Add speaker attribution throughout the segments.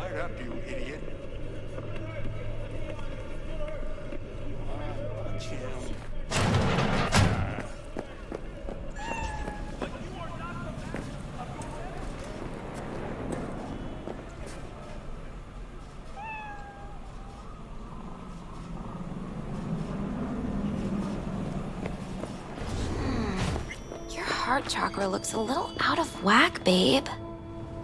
Speaker 1: right up, you idiot. Punch him.
Speaker 2: Your heart chakra looks a little out of whack, babe.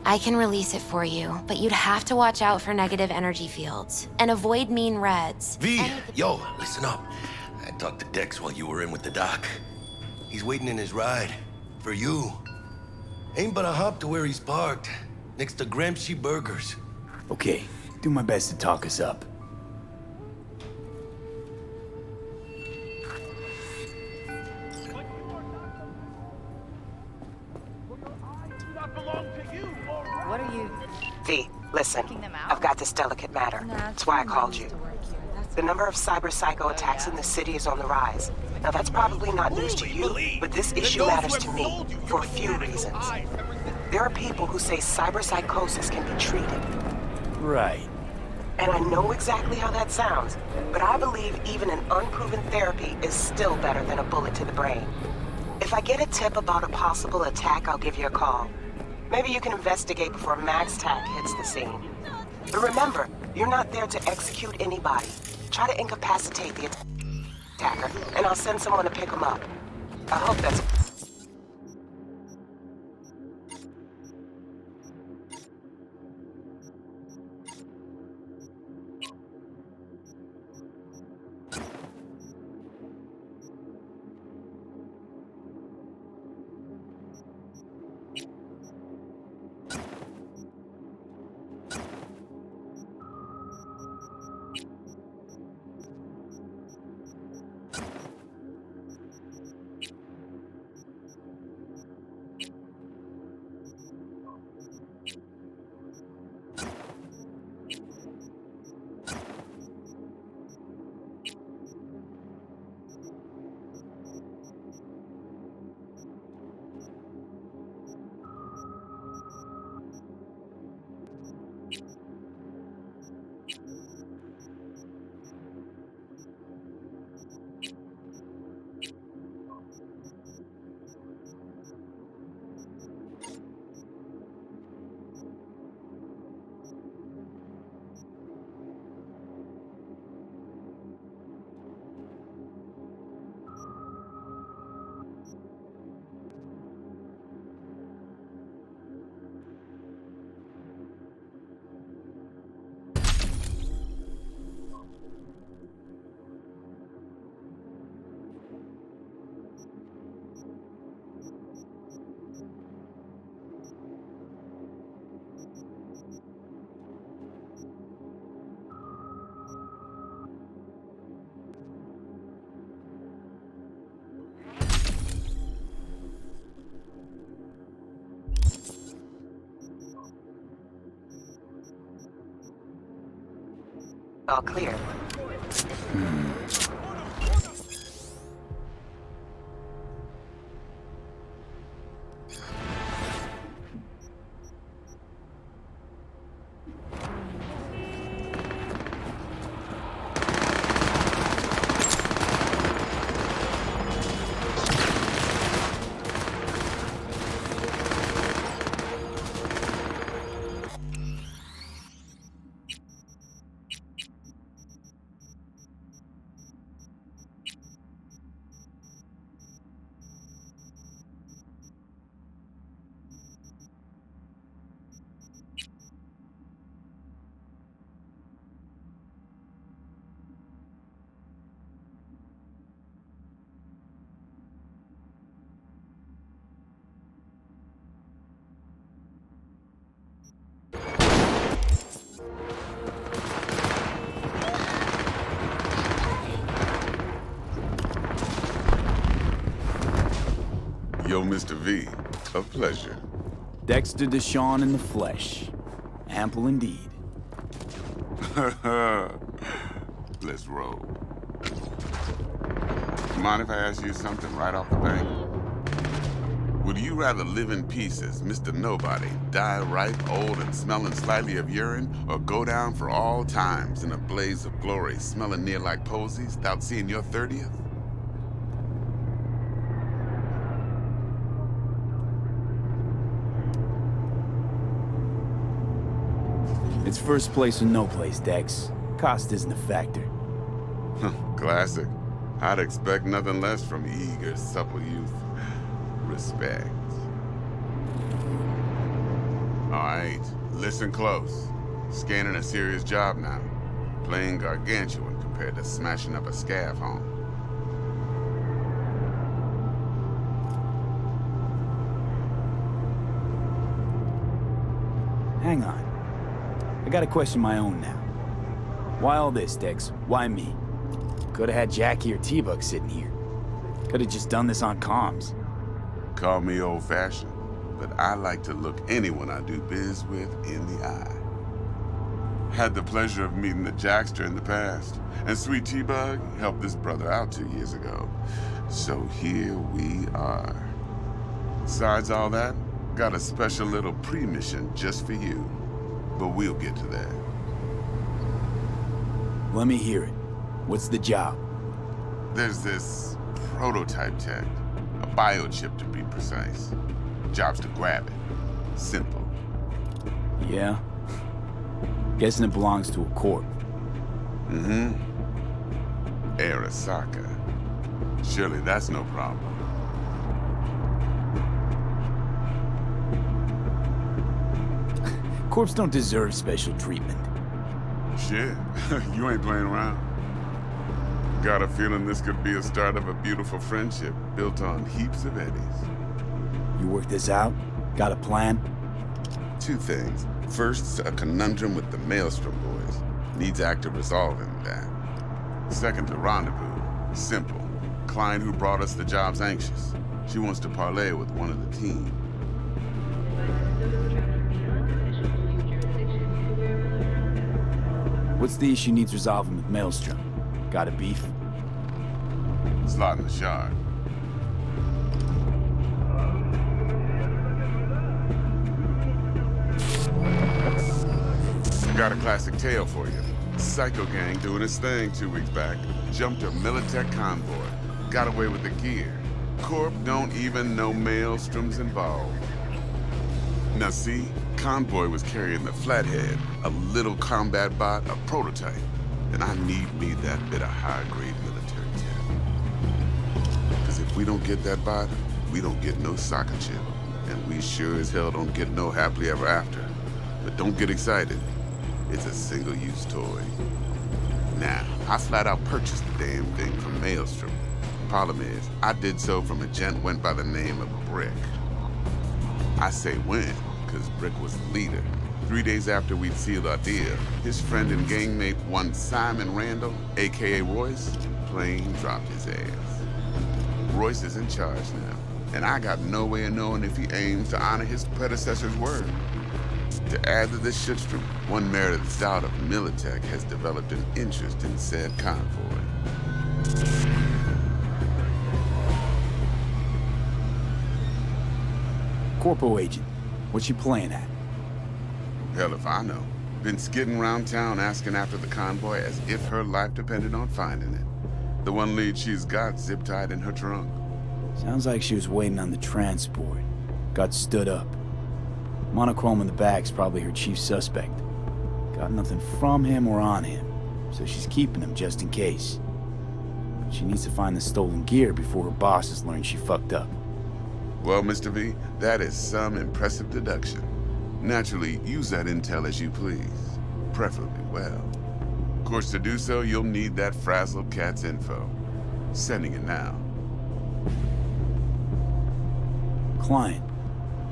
Speaker 2: I can release it for you, but you'd have to watch out for negative energy fields and avoid mean reds.
Speaker 3: V, yo, listen up. I talked to Dex while you were in with the doc. He's waiting in his ride. For you. Ain't but a hop to where he's parked. Next to Gramsci Burgers.
Speaker 4: Okay, do my best to talk us up.
Speaker 5: What are you...
Speaker 6: V, listen. I've got this delicate matter. That's why I called you. The number of cyber psycho attacks in the city is on the rise. Now that's probably not news to you, but this issue matters to me for a few reasons. There are people who say cyber psychosis can be treated.
Speaker 4: Right.
Speaker 6: And I know exactly how that sounds, but I believe even an unproven therapy is still better than a bullet to the brain. If I get a tip about a possible attack, I'll give you a call. Maybe you can investigate before MaxTac hits the scene. But remember, you're not there to execute anybody. Try to incapacitate the attacker, and I'll send someone to pick him up. I hope that's... all clear.
Speaker 7: Yo, Mr. V, a pleasure.
Speaker 4: Dexter Deshawn in the flesh. Ample indeed.
Speaker 7: Let's roll. Mind if I ask you something right off the bat? Would you rather live in pieces, Mr. Nobody, die ripe, old, and smelling slightly of urine, or go down for all times in a blaze of glory, smelling near like posies, without seeing your 30th?
Speaker 4: It's first place or no place, Dex. Cost isn't a factor.
Speaker 7: Classic. I'd expect nothing less from eager, supple youth. Respect. All right, listen close. Scanning a serious job now. Playing gargantuan compared to smashing up a scav home.
Speaker 4: Hang on. I got a question of my own now. Why all this, Dex? Why me? Could've had Jackie or T-Bug sitting here. Could've just done this on comms.
Speaker 7: Call me old-fashioned, but I like to look anyone I do biz with in the eye. Had the pleasure of meeting the Jackster in the past, and Sweet T-Bug helped this brother out 2 years ago. So here we are. Besides all that, got a special little pre-mission just for you. But we'll get to that.
Speaker 4: Let me hear it. What's the job?
Speaker 7: There's this prototype tech, a biochip to be precise. Job's to grab it. Simple.
Speaker 4: Yeah? Guessing it belongs to a corp.
Speaker 7: Mm-hmm. Arasaka. Surely that's no problem.
Speaker 4: Corps don't deserve special treatment.
Speaker 7: Shit, you ain't playing around. Got a feeling this could be a start of a beautiful friendship built on heaps of eddies.
Speaker 4: You work this out? Got a plan?
Speaker 7: Two things. First, a conundrum with the Maelstrom boys. Needs active resolving that. Second, a rendezvous. Simple. Client who brought us the job's anxious. She wants to parlay with one of the team.
Speaker 4: What's the issue needs resolving with Maelstrom? Got a beef?
Speaker 7: Slot in the shard. Got a classic tale for you. Psycho gang doing his thing 2 weeks back. Jumped a Militech convoy. Got away with the gear. Corp don't even know Maelstrom's involved. Now see, convoy was carrying the Flathead, a little combat bot, a prototype. And I need me that bit of high-grade military tech. Because if we don't get that bot, we don't get no soccer chip. And we sure as hell don't get no happily ever after. But don't get excited. It's a single-use toy. Now, I flat out purchased the damn thing from Maelstrom. Problem is, I did so from a gent went by the name of Brick. I say when, because Brick was the leader. 3 days after we'd sealed our deal, his friend and gangmate, one Simon Randall, a.k.a. Royce, plain dropped his ass. Royce is in charge now, and I got no way of knowing if he aims to honor his predecessor's word. To add to this shitstorm, one merited stout of Militech has developed an interest in said convoy.
Speaker 4: Corpo agent. What's she playing at?
Speaker 7: Hell if I know. Been skidding around town asking after the convoy as if her life depended on finding it. The one lead she's got zip-tied in her trunk.
Speaker 4: Sounds like she was waiting on the transport. Got stood up. Monochrome in the bag's probably her chief suspect. Got nothing from him or on him, so she's keeping him just in case. She needs to find the stolen gear before her bosses learn she fucked up.
Speaker 7: Well, Mr. V, that is some impressive deduction. Naturally, use that intel as you please, preferably well. Of course, to do so, you'll need that frazzled cat's info. Sending it now.
Speaker 4: Client.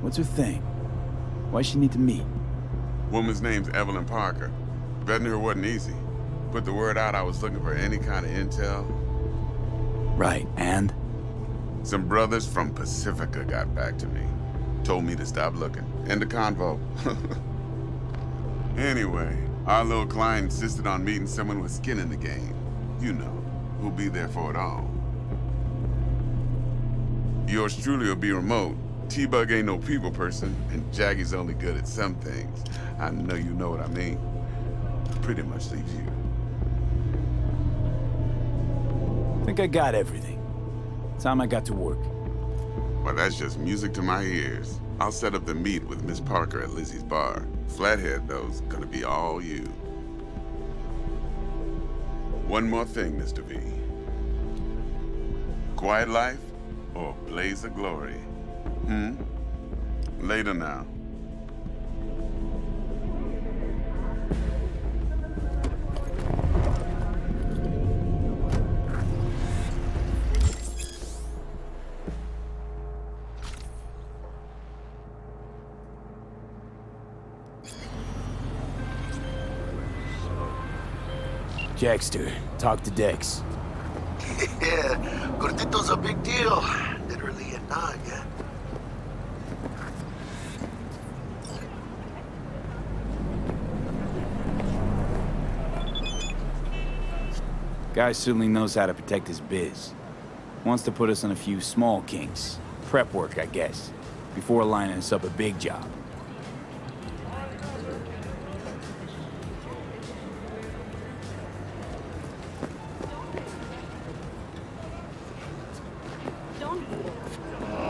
Speaker 4: What's her thing? Why's she need to meet?
Speaker 7: Woman's name's Evelyn Parker. Vetting her wasn't easy. Put the word out I was looking for any kind of intel.
Speaker 4: Right, and?
Speaker 7: Some brothers from Pacifica got back to me. Told me to stop looking. End of convo. Anyway, our little client insisted on meeting someone with skin in the game. You know, who'll be there for it all. Yours truly will be remote, T-Bug ain't no people person, and Jaggy's only good at some things. I know you know what I mean. Pretty much leaves you.
Speaker 4: I think I got everything. Time I got to work.
Speaker 7: Well, that's just music to my ears. I'll set up the meet with Miss Parker at Lizzie's bar. Flathead, though's gonna be all you. One more thing, Mr. V. Quiet life or blaze of glory? Later now.
Speaker 4: Jackster, talk to Dex.
Speaker 3: Yeah, Gordito's a big deal. Literally and not, yeah.
Speaker 4: Guy certainly knows how to protect his biz. Wants to put us on a few small kinks. Prep work, I guess. Before lining us up a big job.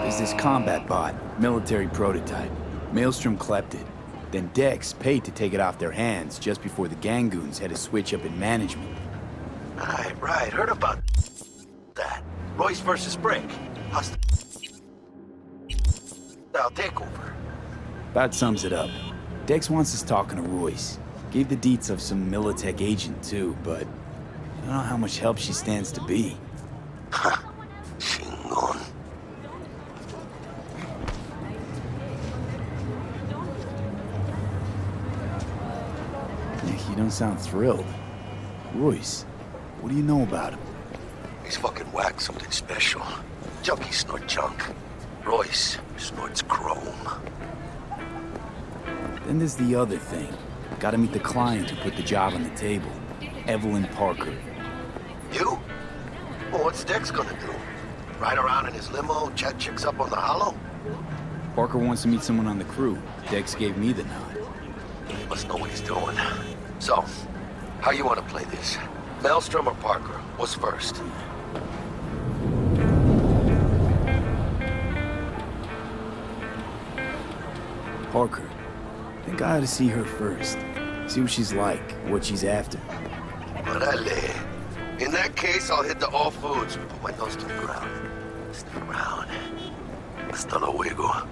Speaker 4: There's this combat bot, military prototype. Maelstrom clept it. Then Dex paid to take it off their hands just before the Gangoons had a switch up in management.
Speaker 3: Right. Heard about that. Royce versus Brick. Hostile takeover.
Speaker 4: About sums it up. Dex wants us talking to Royce. Gave the deets of some Militech agent too, but I don't know how much help she stands to be.
Speaker 3: Chingon.
Speaker 4: You don't sound thrilled. Royce, what do you know about him?
Speaker 3: He's fucking whack, something special. Junkies snort junk. Royce snorts chrome.
Speaker 4: Then there's the other thing. Gotta meet the client who put the job on the table. Evelyn Parker.
Speaker 3: You? Well, what's Dex gonna do? Ride around in his limo, chat chicks up on the hollow?
Speaker 4: Parker wants to meet someone on the crew. Dex gave me the nod.
Speaker 3: He must know what he's doing. So, how you want to play this? Maelstrom or Parker? What's first?
Speaker 4: Parker. Think I ought to see her first. See what she's like, what she's after.
Speaker 3: Orale. In that case, I'll hit the all foods. Put my nose to the ground. Stick around. Hasta luego.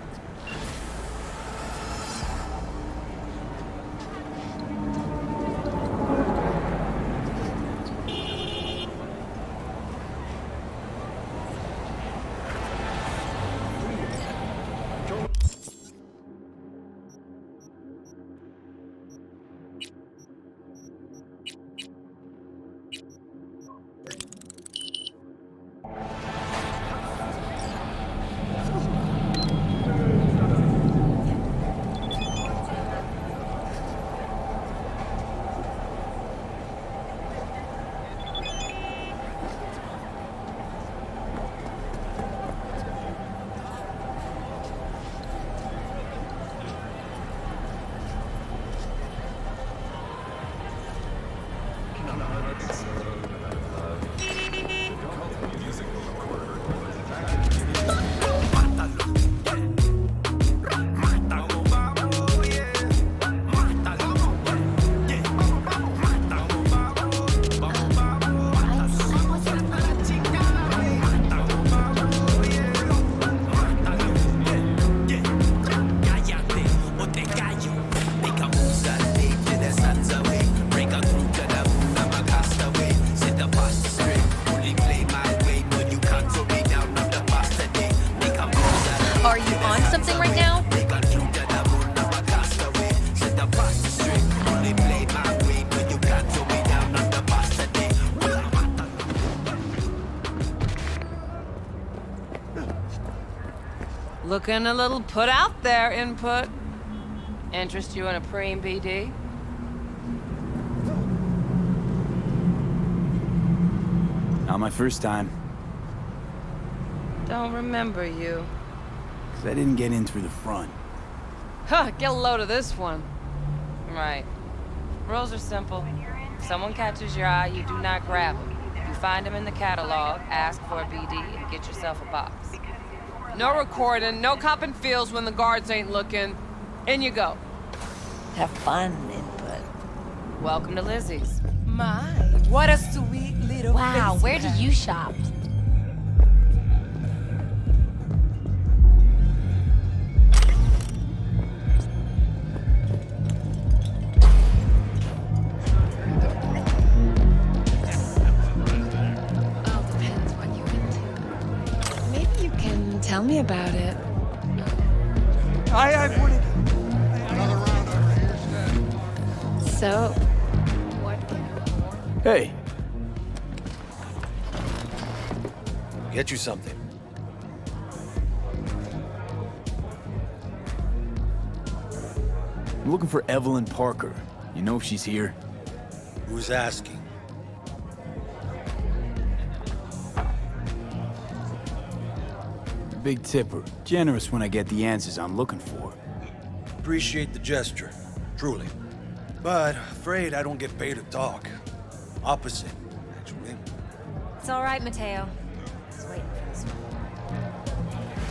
Speaker 1: Are you on something right now?
Speaker 5: Looking a little put out there, input. Interest you in a preem BD?
Speaker 4: Not my first time.
Speaker 5: Don't remember you.
Speaker 4: 'Cause I didn't get in through the front.
Speaker 5: Huh, get a load of this one. Right. Rules are simple. If someone catches your eye, you do not grab them. You find them in the catalog, ask for a BD, and get yourself a box. No recording, no copping feels when the guards ain't looking. In you go.
Speaker 8: Have fun, input.
Speaker 5: Welcome to Lizzie's.
Speaker 8: My, what a sweet little
Speaker 2: Wow,
Speaker 8: face
Speaker 2: where did you shop?
Speaker 8: All depends what you into. Maybe you can tell me about it.
Speaker 9: I put it.
Speaker 8: So, what?
Speaker 4: Hey,
Speaker 9: Get you something.
Speaker 4: I'm looking for Evelyn Parker. You know if she's here?
Speaker 9: Who's asking?
Speaker 4: Big tipper. Generous when I get the answers I'm looking for.
Speaker 9: Appreciate the gesture, truly. But afraid I don't get paid to talk. Opposite, actually.
Speaker 1: It's all right, Mateo. I was waiting for this one.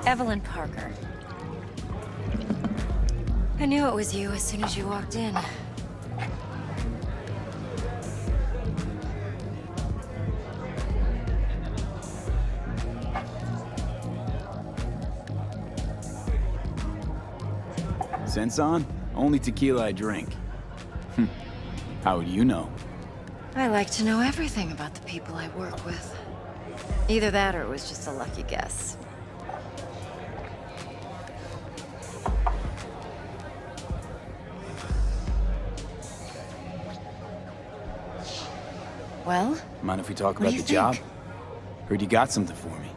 Speaker 1: Evelyn Parker. I knew it was you as soon as you walked in.
Speaker 4: Sense on? Only tequila I drink. How would you know?
Speaker 1: I like to know everything about the people I work with. Either that or it was just a lucky guess. Well?
Speaker 4: Mind if we talk
Speaker 1: What do
Speaker 4: about
Speaker 1: you
Speaker 4: the job?
Speaker 1: think?
Speaker 4: Heard you got something for me.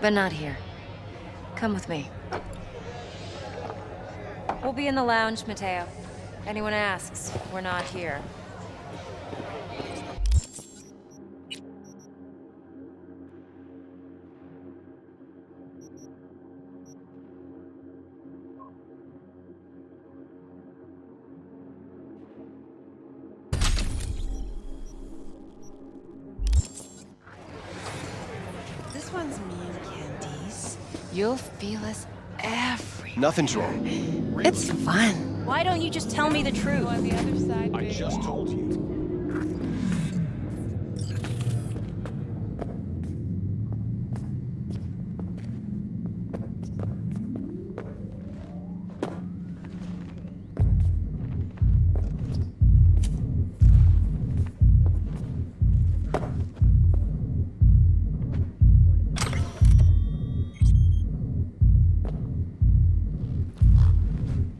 Speaker 1: But not here. Come with me. We'll be in the lounge, Mateo. Anyone asks, we're not here.
Speaker 8: This one's me and Candice. You'll feel us everywhere.
Speaker 9: Nothing's wrong.
Speaker 8: It's fun.
Speaker 1: Why don't you just tell me the truth?
Speaker 5: On the other side,
Speaker 9: I just told you.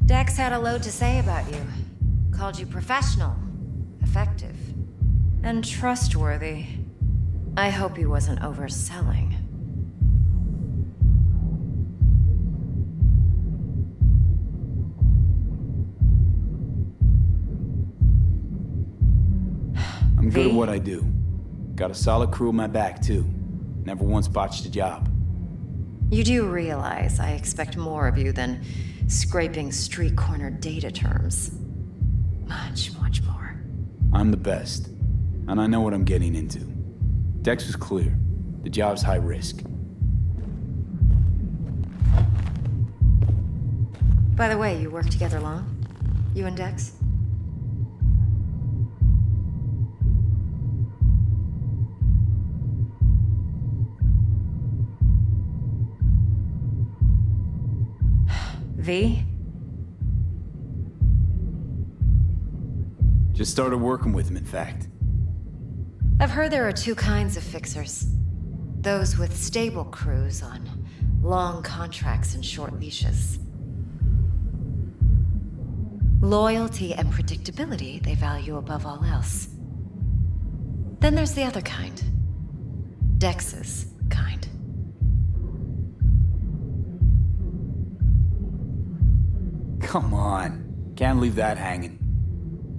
Speaker 1: Dex had a load to say about you. Called you professional, effective, and trustworthy. I hope he wasn't overselling.
Speaker 4: I'm good at
Speaker 1: V?
Speaker 4: what I do. Got a solid crew at my back, too. Never once botched a job.
Speaker 1: You do realize I expect more of you than scraping street corner data terms. Much, much more.
Speaker 4: I'm the best. And I know what I'm getting into. Dex was clear. The job's high risk.
Speaker 1: By the way, you work together long? You and Dex? V?
Speaker 4: Just started working with him, in fact.
Speaker 1: I've heard there are two kinds of fixers. Those with stable crews on long contracts and short leashes. Loyalty and predictability they value above all else. Then there's the other kind. Dex's kind.
Speaker 4: Come on. Can't leave that hanging.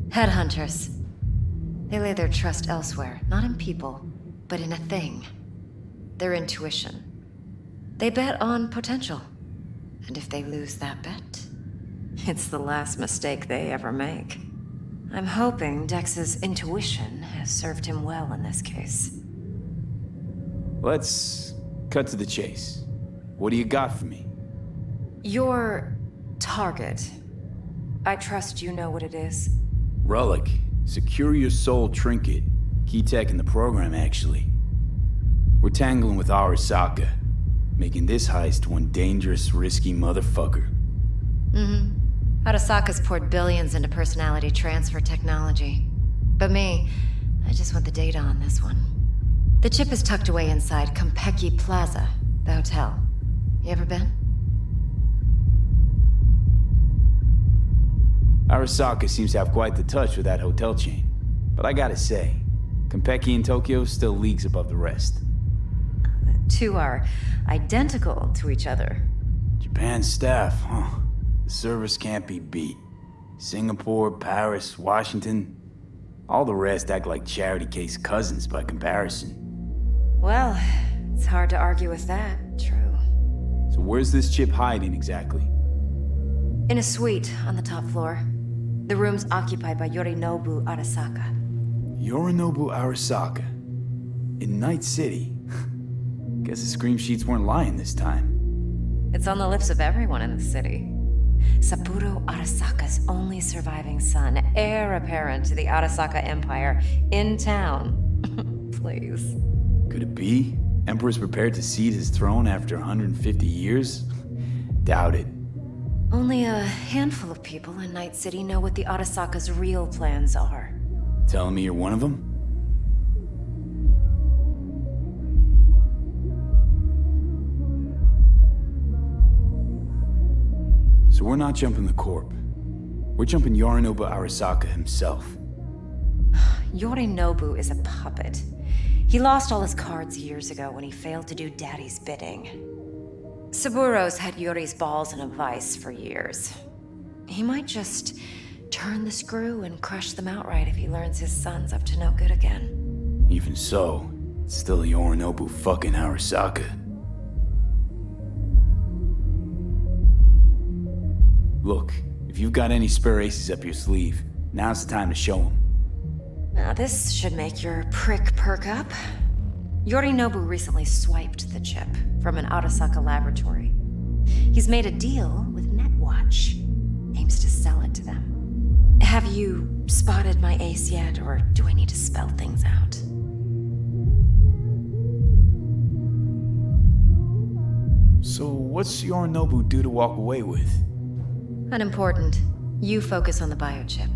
Speaker 1: Headhunters. They lay their trust elsewhere, not in people, but in a thing. Their intuition. They bet on potential. And if they lose that bet, it's the last mistake they ever make. I'm hoping Dex's intuition has served him well in this case.
Speaker 4: Let's cut to the chase. What do you got for me?
Speaker 1: Your target. I trust you know what it is.
Speaker 4: Relic. Secure your soul trinket. Key tech in the program, actually. We're tangling with Arasaka, making this heist one dangerous, risky motherfucker.
Speaker 1: Arasaka's poured billions into personality transfer technology. But me, I just want the data on this one. The chip is tucked away inside Konpeki Plaza, the hotel. You ever been?
Speaker 4: Arasaka seems to have quite the touch with that hotel chain. But I gotta say, Konpeki in Tokyo is still leagues above the rest.
Speaker 1: The two are identical to each other.
Speaker 4: Japan's staff, huh? The service can't be beat. Singapore, Paris, Washington. All the rest act like charity case cousins by comparison.
Speaker 1: Well, it's hard to argue with that, true.
Speaker 4: So where's this chip hiding exactly?
Speaker 1: In a suite on the top floor. The room's occupied by Yorinobu Arasaka.
Speaker 4: Yorinobu Arasaka. In Night City. Guess the scream sheets weren't lying this time.
Speaker 1: It's on the lips of everyone in the city. Saburo Arasaka's only surviving son, heir apparent to the Arasaka Empire, in town. Please.
Speaker 4: Could it be? Emperor's prepared to cede his throne after 150 years? Doubt it.
Speaker 1: Only a handful of people in Night City know what the Arasaka's real plans are.
Speaker 4: Telling me you're one of them? So we're not jumping the Corp. We're jumping Yorinobu Arasaka himself.
Speaker 1: Yorinobu is a puppet. He lost all his cards years ago when he failed to do Daddy's bidding. Saburo's had Yuri's balls in a vice for years. He might just turn the screw and crush them outright if he learns his son's up to no good again.
Speaker 4: Even so, it's still Yorinobu fucking Arasaka. Look, if you've got any spare aces up your sleeve, now's the time to show them.
Speaker 1: Now this should make your prick perk up. Yorinobu recently swiped the chip from an Arasaka laboratory. He's made a deal with Netwatch. Aims to sell it to them. Have you spotted my ace yet, or do I need to spell things out?
Speaker 4: So what's Yorinobu due to walk away with?
Speaker 1: Unimportant. You focus on the biochip.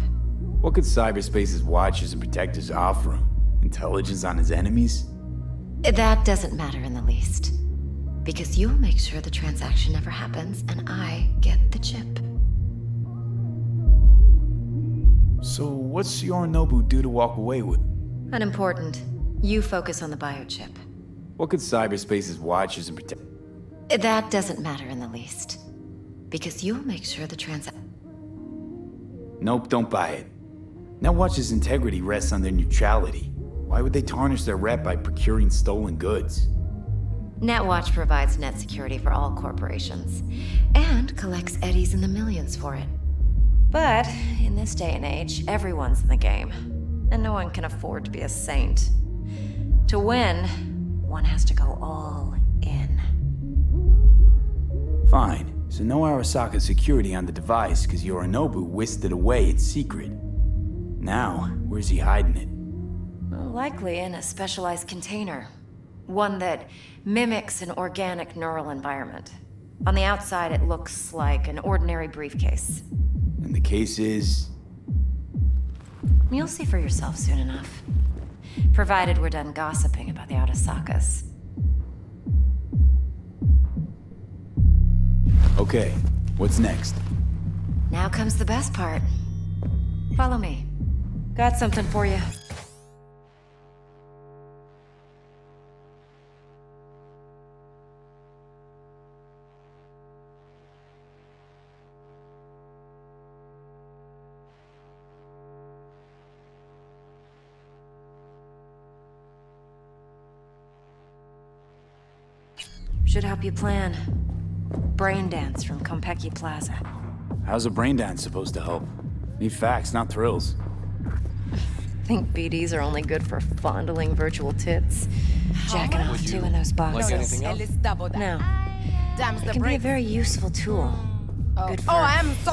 Speaker 4: What could cyberspace's watchers and protectors offer him? Intelligence on his enemies?
Speaker 1: That doesn't matter in the least. Because you'll make sure the transaction never happens, and I get the chip.
Speaker 4: So what's Yorinobu due to walk away with?
Speaker 1: Unimportant. You focus on the biochip.
Speaker 4: What could cyberspace's watchers and protectors...
Speaker 1: That doesn't matter in the least. Because you'll make sure the transaction...
Speaker 4: Nope, don't buy it. Netwatch's integrity rests on their neutrality. Why would they tarnish their rep by procuring stolen goods?
Speaker 1: Netwatch provides net security for all corporations, and collects eddies in the millions for it. But in this day and age, everyone's in the game, and no one can afford to be a saint. To win, one has to go all in.
Speaker 4: Fine. So no Arasaka security on the device because Yorinobu whisked it away in secret. Now, where's he hiding it?
Speaker 1: Well, likely in a specialized container. One that mimics an organic neural environment. On the outside, it looks like an ordinary briefcase.
Speaker 4: And the case is...
Speaker 1: You'll see for yourself soon enough. Provided we're done gossiping about the Arasakas.
Speaker 4: Okay, what's next?
Speaker 1: Now comes the best part. Follow me. Got something for you. Should help you plan. Brain dance from Konpeki Plaza.
Speaker 4: How's a brain dance supposed to help? Need facts, not thrills.
Speaker 1: Think BDs are only good for fondling virtual tits? Jacking off too in those boxes.
Speaker 9: anything else?
Speaker 1: No.
Speaker 8: Damn
Speaker 1: It can be a very useful tool. Good for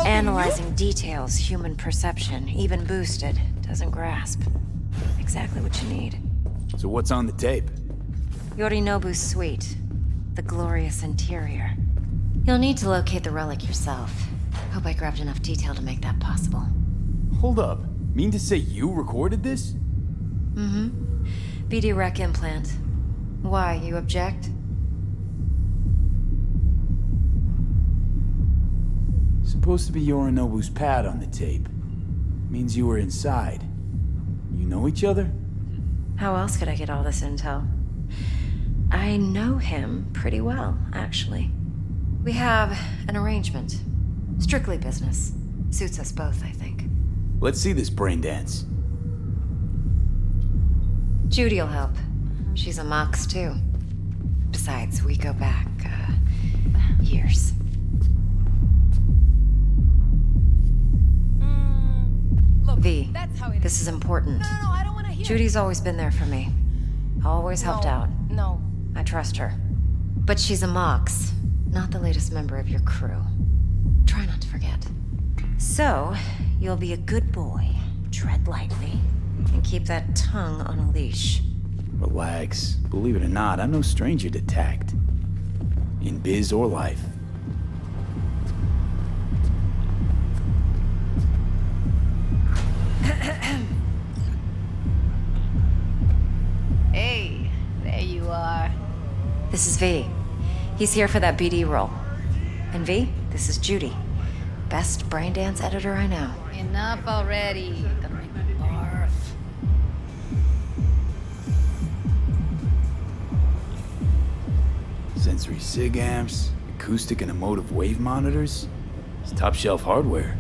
Speaker 1: analyzing details human perception, even boosted, doesn't grasp. Exactly what you need.
Speaker 4: So what's on the tape?
Speaker 1: Yorinobu's suite. The glorious interior. You'll need to locate the relic yourself. Hope I grabbed enough detail to make that possible.
Speaker 4: Hold up. Mean to say you recorded this?
Speaker 1: Mm-hmm. BD rec implant. Why, you object?
Speaker 4: Supposed to be Yorinobu's pad on the tape. Means you were inside. You know each other?
Speaker 1: How else could I get all this intel? I know him pretty well, actually. We have an arrangement. Strictly business. Suits us both, I think.
Speaker 4: Let's see this brain dance.
Speaker 1: Judy'll help. She's a Mox, too. Besides, we go back, years. V, this is important.
Speaker 8: No, I don't want to hear.
Speaker 1: Judy's always been there for me. Always helped out.
Speaker 8: No.
Speaker 1: I trust her. But she's a Mox, not the latest member of your crew. Try not to forget. So, you'll be a good boy, tread lightly, and keep that tongue on a leash.
Speaker 4: Relax. Believe it or not, I'm no stranger to tact. In biz or life.
Speaker 8: Hey, there you are.
Speaker 1: This is V. He's here for that BD role. And V, this is Judy. Best brain dance editor I know.
Speaker 8: Enough already. Gonna make me barf.
Speaker 4: Sensory sig amps, acoustic and emotive wave monitors. It's top shelf hardware.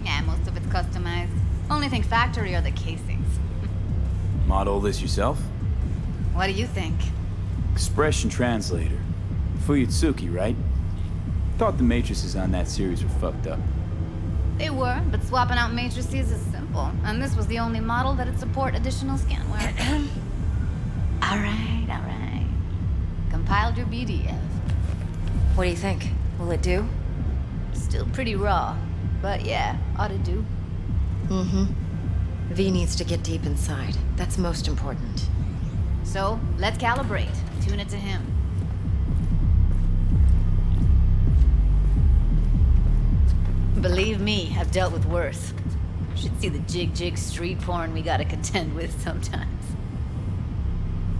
Speaker 8: Yeah, most of it's customized. Only thing factory are the casings.
Speaker 4: Model this yourself?
Speaker 8: What do you think?
Speaker 4: Expression translator. Fuyutsuki, right? Thought the matrices on that series were fucked up.
Speaker 8: They were, but swapping out matrices is simple. And this was the only model that'd support additional scanware. Alright. Compiled your BDF.
Speaker 1: What do you think? Will it do?
Speaker 8: Still pretty raw. But yeah, ought to do.
Speaker 1: Mm-hmm. V needs to get deep inside. That's most important.
Speaker 8: So, let's calibrate. Tune it to him. Believe me, I've dealt with worse. Should see the jig street porn we gotta contend with sometimes.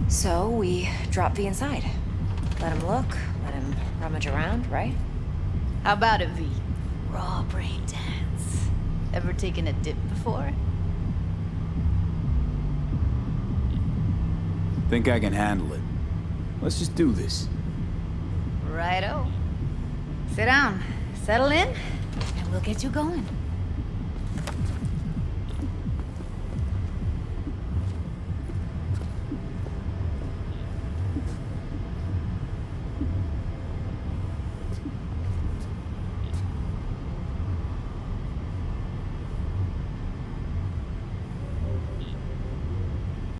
Speaker 1: So, we drop V inside. Let him look, let him rummage around, right?
Speaker 8: How about it, V? Raw brain dance. Ever taken a dip before?
Speaker 4: Think I can handle it. Let's just do this.
Speaker 8: Righto. Sit down, settle in, and we'll get you going.